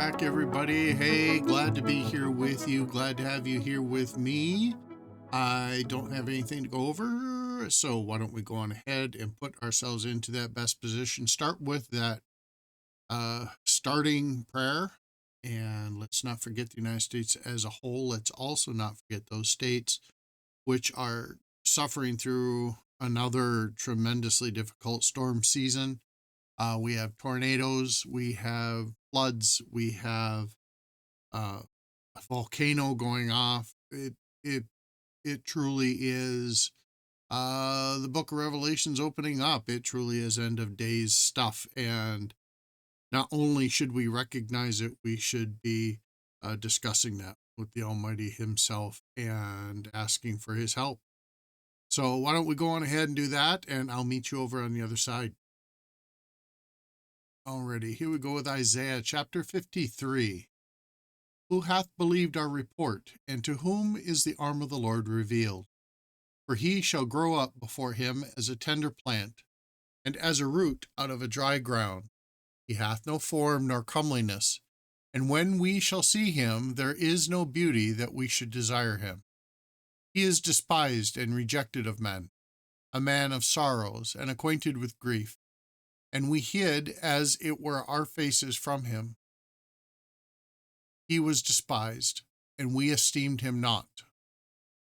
back, everybody. Hey, glad to be here with you. Glad to have you here with me. I don't have anything to go over, so why don't we go on ahead and put ourselves into that best position. Start with that starting prayer, and let's not forget the United States as a whole. Let's also not forget those states which are suffering through another tremendously difficult storm season. We have tornadoes, we have floods, we have a volcano going off. It it truly is the book of Revelation's opening up. It truly is end of days stuff. And not only should we recognize it, we should be discussing that with the Almighty Himself and asking for His help. So why don't we go on ahead and do that, and I'll meet you over on the other side. Alrighty, here we go with Isaiah chapter 53. Who hath believed our report, and to whom is the arm of the Lord revealed? For he shall grow up before him as a tender plant, and as a root out of a dry ground. He hath no form nor comeliness, and when we shall see him, there is no beauty that we should desire him. He is despised and rejected of men, a man of sorrows and acquainted with grief, and we hid as it were our faces from him. He was despised, and we esteemed him not.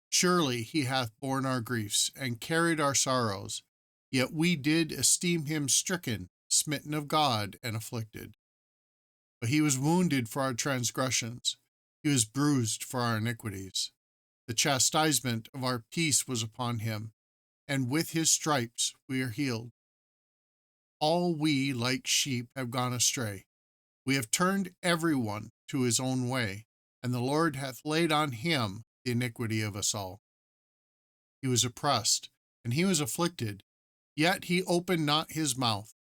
Surely he hath borne our griefs, and carried our sorrows, yet we did esteem him stricken, smitten of God, and afflicted. But he was wounded for our transgressions, he was bruised for our iniquities. The chastisement of our peace was upon him, and with his stripes we are healed. All we like sheep have gone astray. We have turned every one to his own way, and the Lord hath laid on him the iniquity of us all. He was oppressed, and he was afflicted, yet he opened not his mouth.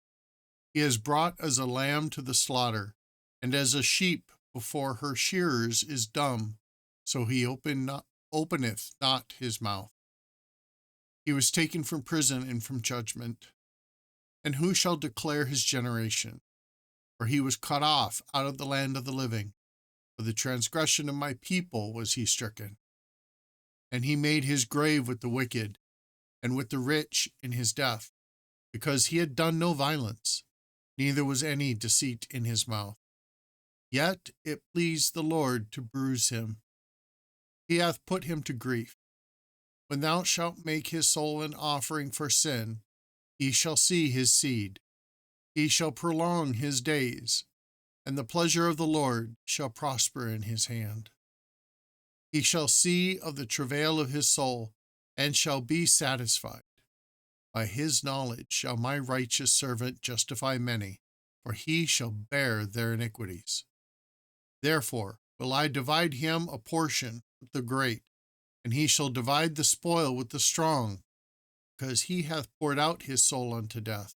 He is brought as a lamb to the slaughter, and as a sheep before her shearers is dumb, so he openeth not his mouth. He was taken from prison and from judgment. And who shall declare his generation? For he was cut off out of the land of the living. For the transgression of my people was he stricken. And he made his grave with the wicked, and with the rich in his death, because he had done no violence, neither was any deceit in his mouth. Yet it pleased the Lord to bruise him. He hath put him to grief. When thou shalt make his soul an offering for sin, he shall see his seed. He shall prolong his days, and the pleasure of the Lord shall prosper in his hand. He shall see of the travail of his soul, and shall be satisfied. By his knowledge shall my righteous servant justify many, for he shall bear their iniquities. Therefore will I divide him a portion with the great, and he shall divide the spoil with the strong, because he hath poured out his soul unto death.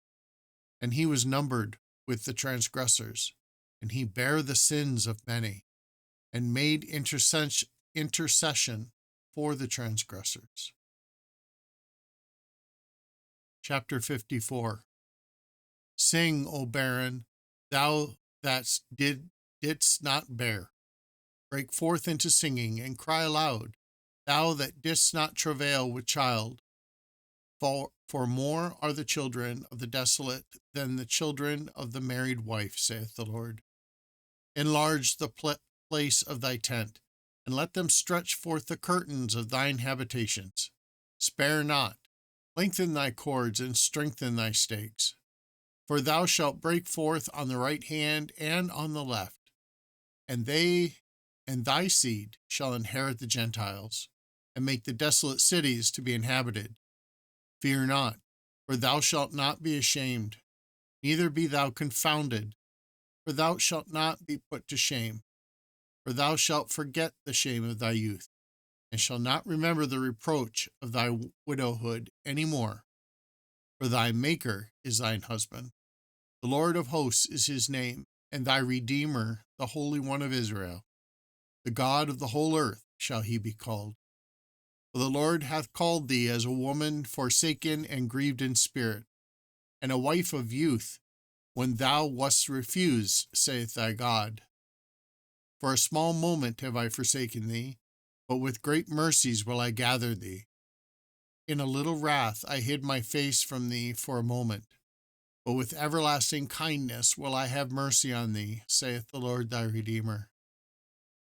And he was numbered with the transgressors, and he bare the sins of many, and made intercession for the transgressors. Chapter 54. Sing, O barren, thou that didst not bear. Break forth into singing, and cry aloud, thou that didst not travail with child. For more are the children of the desolate than the children of the married wife, saith the Lord. Enlarge the place of thy tent, and let them stretch forth the curtains of thine habitations. Spare not, lengthen thy cords, and strengthen thy stakes. For thou shalt break forth on the right hand and on the left, and thy seed shall inherit the Gentiles, and make the desolate cities to be inhabited. Fear not, for thou shalt not be ashamed, neither be thou confounded, for thou shalt not be put to shame. For thou shalt forget the shame of thy youth, and shalt not remember the reproach of thy widowhood any more. For thy Maker is thine husband. The Lord of hosts is his name, and thy Redeemer, the Holy One of Israel. The God of the whole earth shall he be called. For the Lord hath called thee as a woman forsaken and grieved in spirit, and a wife of youth, when thou wast refused, saith thy God. For a small moment have I forsaken thee, but with great mercies will I gather thee. In a little wrath I hid my face from thee for a moment, but with everlasting kindness will I have mercy on thee, saith the Lord thy Redeemer.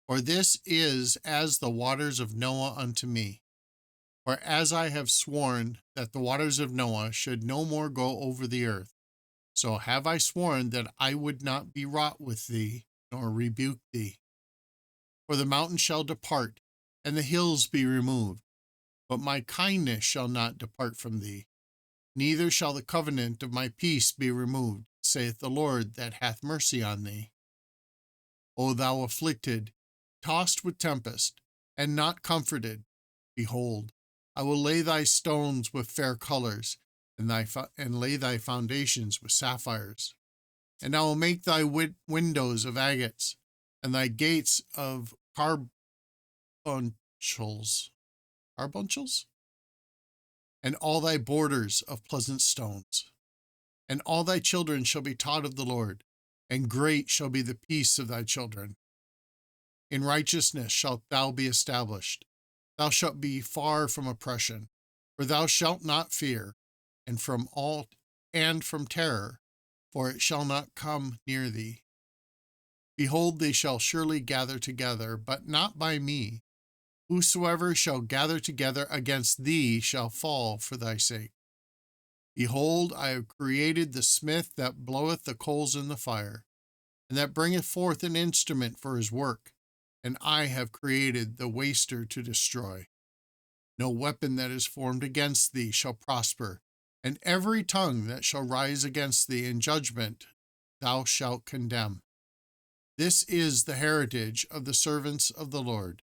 For this is as the waters of Noah unto me. For as I have sworn that the waters of Noah should no more go over the earth, so have I sworn that I would not be wroth with thee, nor rebuke thee. For the mountains shall depart, and the hills be removed, but my kindness shall not depart from thee, neither shall the covenant of my peace be removed, saith the Lord that hath mercy on thee. O thou afflicted, tossed with tempest, and not comforted, behold, I will lay thy stones with fair colors, and lay thy foundations with sapphires. And I will make thy windows of agates, and thy gates of carbuncles, and all thy borders of pleasant stones. And all thy children shall be taught of the Lord, and great shall be the peace of thy children. In righteousness shalt thou be established. Thou shalt be far from oppression, for thou shalt not fear, and from terror, for it shall not come near thee. Behold, they shall surely gather together, but not by me. Whosoever shall gather together against thee shall fall for thy sake. Behold, I have created the smith that bloweth the coals in the fire, and that bringeth forth an instrument for his work, and I have created the waster to destroy. No weapon that is formed against thee shall prosper, and every tongue that shall rise against thee in judgment thou shalt condemn. This is the heritage of the servants of the Lord,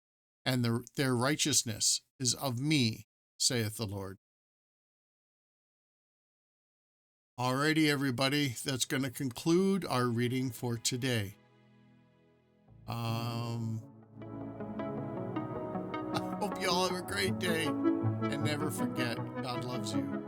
and their righteousness is of me, saith the Lord. Alrighty, everybody, that's going to conclude our reading for today. I hope you all have a great day, and never forget, God loves you.